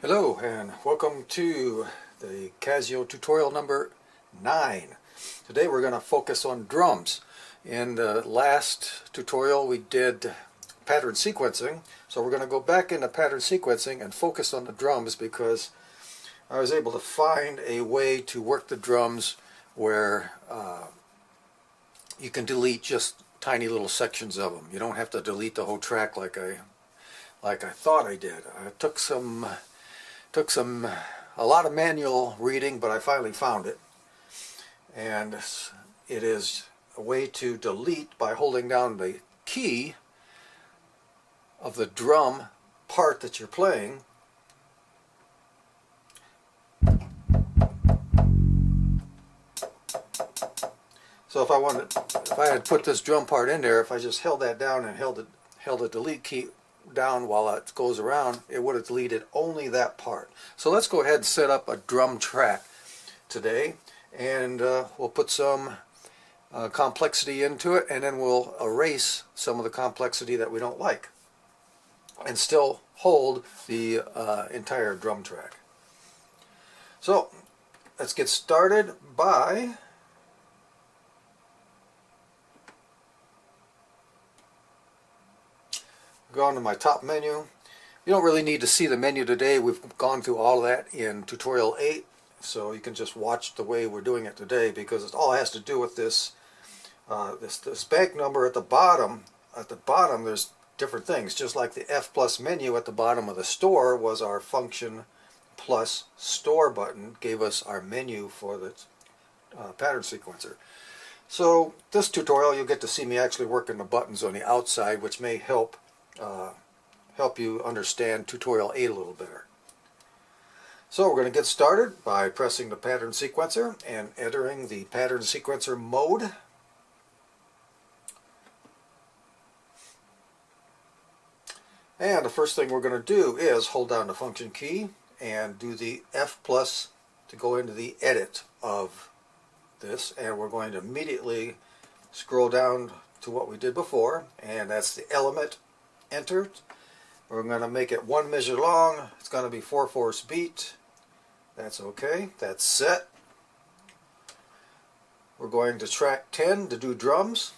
Hello and welcome to the Casio tutorial number 9. Today we're going to focus on drums. In the last tutorial we did pattern sequencing, so we're going to go back into pattern sequencing and focus on the drums because I was able to find a way to work the drums where you can delete just tiny little sections of them. You don't have to delete the whole track like I thought I did. I took a lot of manual reading, but I finally found it. And it is a way to delete by holding down the key of the drum part that you're playing. So if I had put this drum part in there, if I just held that down and held the delete key down while it goes around, it would have deleted only that part. So let's go ahead and set up a drum track today, and we'll put some complexity into it, and then we'll erase some of the complexity that we don't like and still hold the entire drum track. So let's get started by go on to my top menu. You don't really need to see the menu today. We've gone through all of that in tutorial 8, so you can just watch the way we're doing it today because it all has to do with this this bank number at the bottom. At the bottom there's different things, just like the F plus menu at the bottom of the store was our function plus store button, gave us our menu for the pattern sequencer. So this tutorial you'll get to see me actually working the buttons on the outside, which may help you understand tutorial 8 a little better. So we're going to get started by pressing the pattern sequencer and entering the pattern sequencer mode. And the first thing we're going to do is hold down the function key and do the F plus to go into the edit of this, and we're going to immediately scroll down to what we did before, and that's the element entered. We're going to make it 1 measure long. It's going to be 4/4 beat. That's okay. That's set. We're going to track 10 to do drums.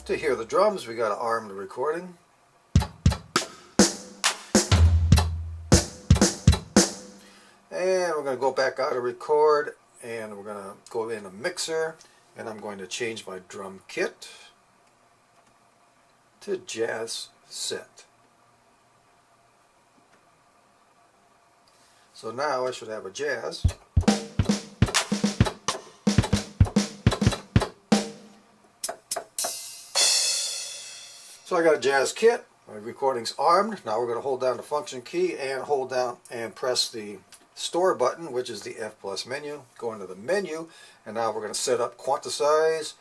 To hear the drums, we got to arm the recording. And we're going to go back out of record, and we're going to go in a mixer, and I'm going to change my drum kit to jazz set. So now I should have a jazz. So I got a jazz kit. My recording's armed. Now we're going to hold down the function key and hold down and press the store button, which is the F plus menu. Go into the menu, and now we're going to set up quantize.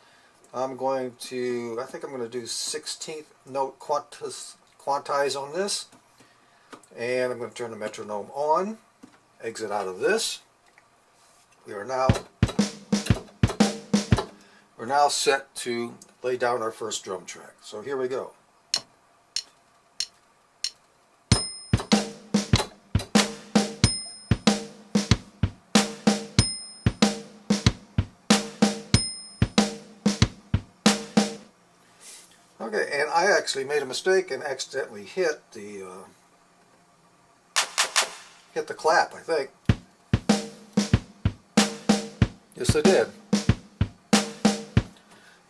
I think I'm going to do 16th note quantize on this, and I'm going to turn the metronome on, exit out of this. We're now set to lay down our first drum track. So here we go. Okay, and I actually made a mistake and accidentally hit the clap, I think. Yes, I did.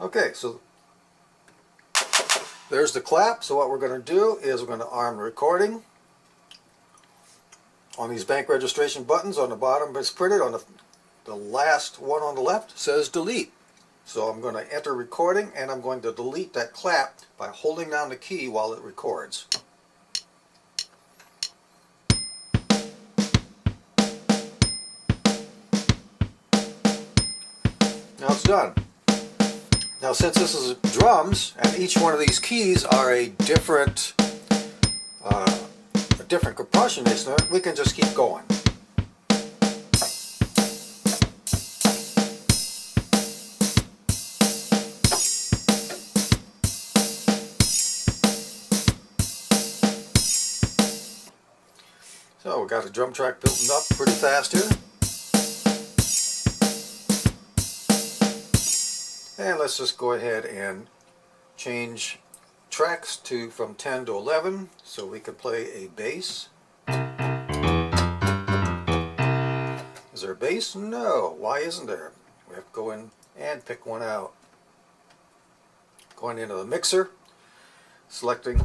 Okay, so there's the clap. So what we're going to do is we're going to arm the recording. On these bank registration buttons on the bottom, it's printed on the last one on the left says delete. So I'm going to enter recording, and I'm going to delete that clap by holding down the key while it records. Now it's done. Now since this is drums, and each one of these keys are a different percussion instrument, we can just keep going. got a drum track built up pretty fast here. And let's just go ahead and change tracks from 10 to 11 so we can play a bass. Is there a bass? No. Why isn't there? We have to go in and pick one out. Going into the mixer, selecting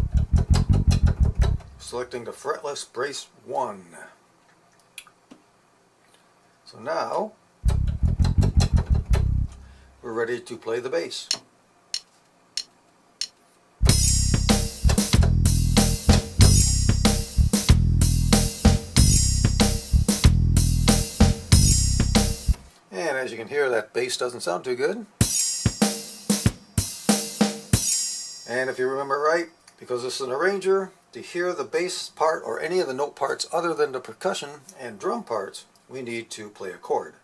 the fretless brace 1. So now we're ready to play the bass. And as you can hear, that bass doesn't sound too good. And if you remember right, because this is an arranger, to hear the bass part or any of the note parts other than the percussion and drum parts, we need to play a chord.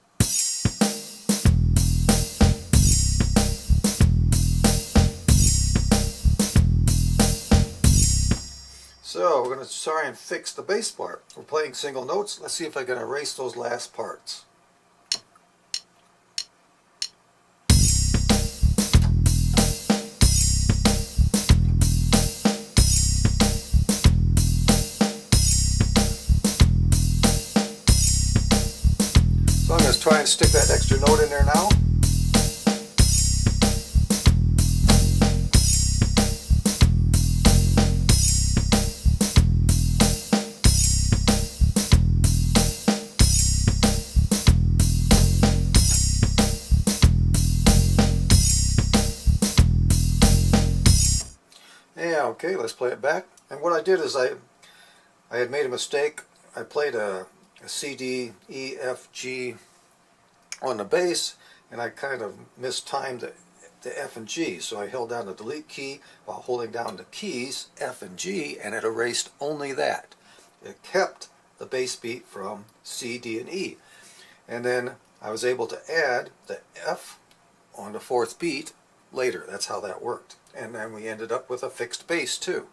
So we're going to try and fix the bass part. We're playing single notes. Let's see if I can erase those last parts. So I'm going to try and stick that extra note in there now. Yeah, okay, let's play it back. And what I did is I had made a mistake. I played a C, D, E, F, G on the bass, and I kind of mistimed the F and G. So I held down the delete key while holding down the keys F and G, and it erased only that. It kept the bass beat from C, D, and E. And then I was able to add the F on the 4th beat later. That's how that worked. And then we ended up with a fixed bass too.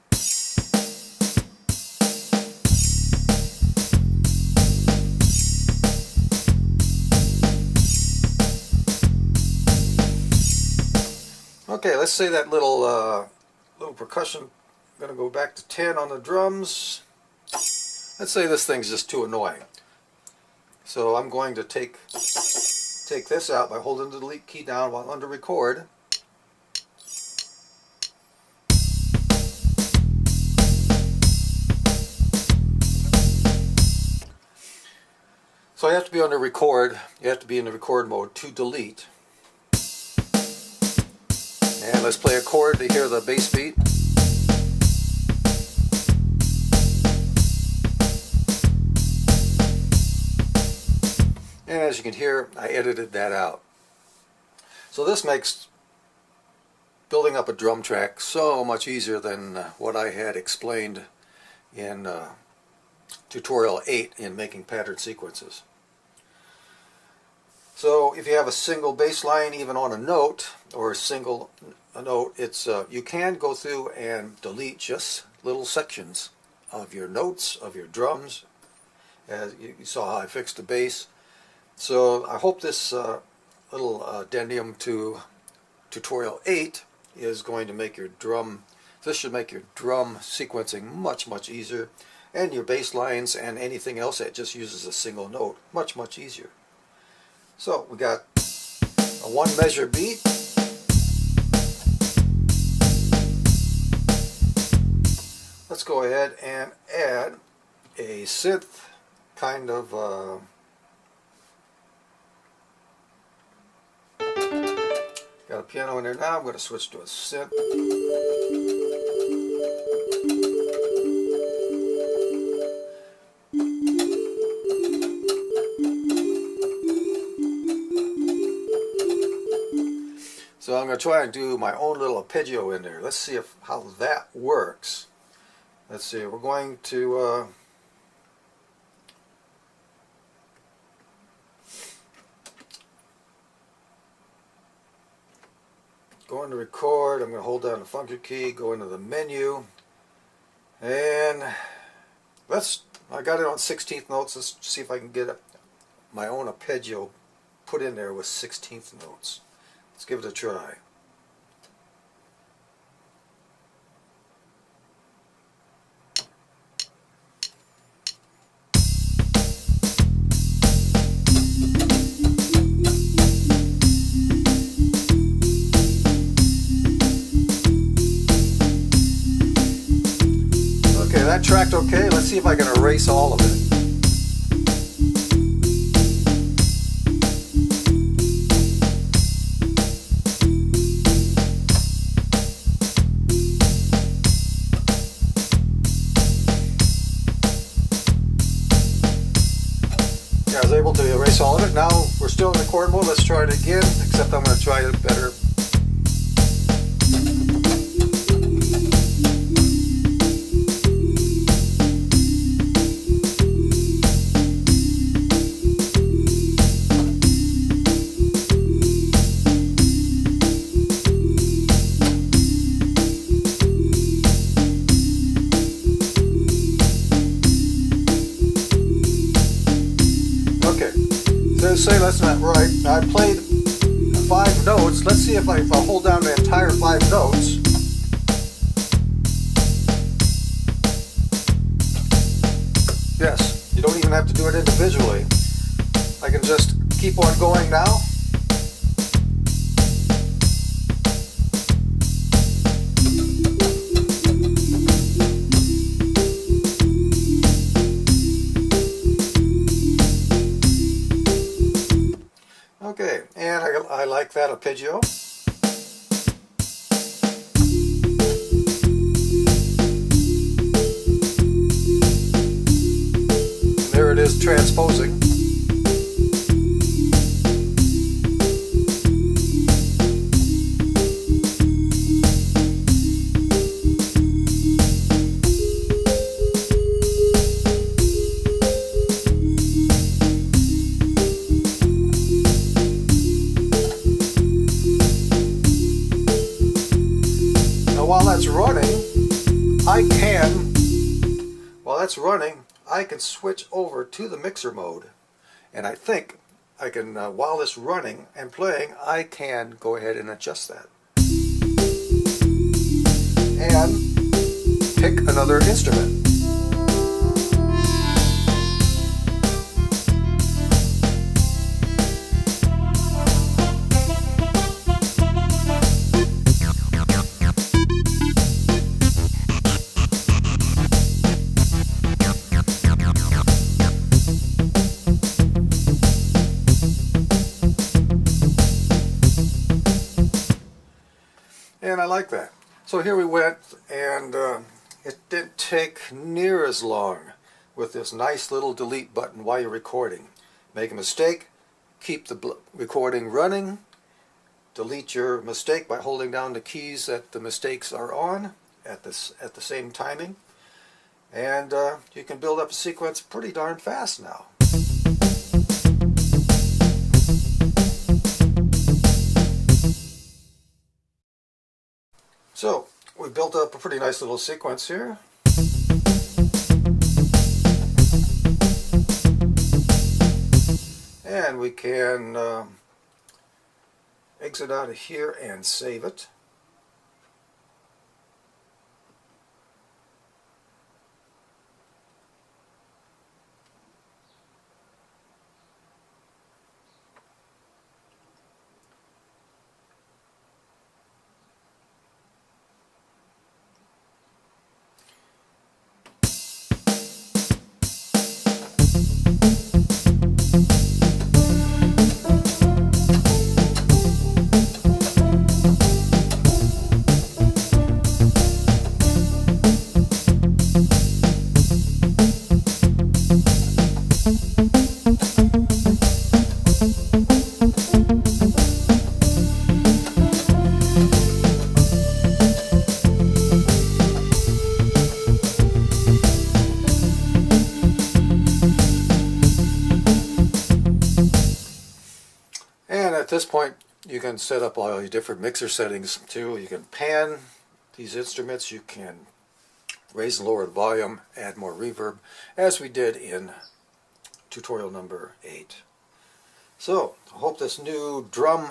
Okay, let's say that little percussion. I'm going to go back to 10 on the drums. Let's say this thing's just too annoying. So I'm going to take this out by holding the delete key down while under record. So you have to be under record. You have to be in the record mode to delete. And let's play a chord to hear the bass beat. And as you can hear, I edited that out. So this makes building up a drum track so much easier than what I had explained in tutorial 8 in making pattern sequences. So if you have a single bass line even on a note or a single note, it's you can go through and delete just little sections of your notes, of your drums, as you saw how I fixed the bass. So I hope this little addendum to tutorial 8 is going to make your drum, this should make your drum sequencing much easier, and your bass lines and anything else that just uses a single note much easier. So we got a 1 measure beat. Let's go ahead and add a synth kind of got a piano in there now. I'm going to switch to a synth. So I'm going to try and do my own little arpeggio in there. Let's see how that works. Let's see, we're going to go into record. I'm going to hold down the function key, go into the menu, and let's I got it on 16th notes. Let's see if I can get my own arpeggio put in there with 16th notes. Let's give it a try. Okay, that tracked okay. Let's see if I can erase all of it. I was able to erase all of it. Now we're still in record mode. Let's try it again, except I'm going to try it better. Say that's not right. I played 5 notes. Let's see if I hold down the entire 5 notes. Yes, you don't even have to do it individually. I can just keep on going now. Okay, and I like that arpeggio. And there it is transposing. While that's running, I can switch over to the mixer mode, and I think I can, while it's running and playing, I can go ahead and adjust that and pick another instrument. And I like that. So here we went, and it didn't take near as long with this nice little delete button while you're recording. Make a mistake, keep the recording running, delete your mistake by holding down the keys that the mistakes are on at the same timing, and you can build up a sequence pretty darn fast now. So, we built up a pretty nice little sequence here. And we can exit out of here and save it. At this point, you can set up all your different mixer settings too. You can pan these instruments, you can raise and lower the volume, add more reverb, as we did in tutorial number 8. So, I hope this new drum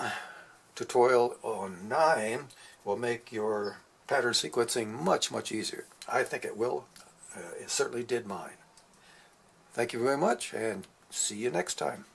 tutorial on 9 will make your pattern sequencing much, much easier. I think it will. It certainly did mine. Thank you very much, and see you next time.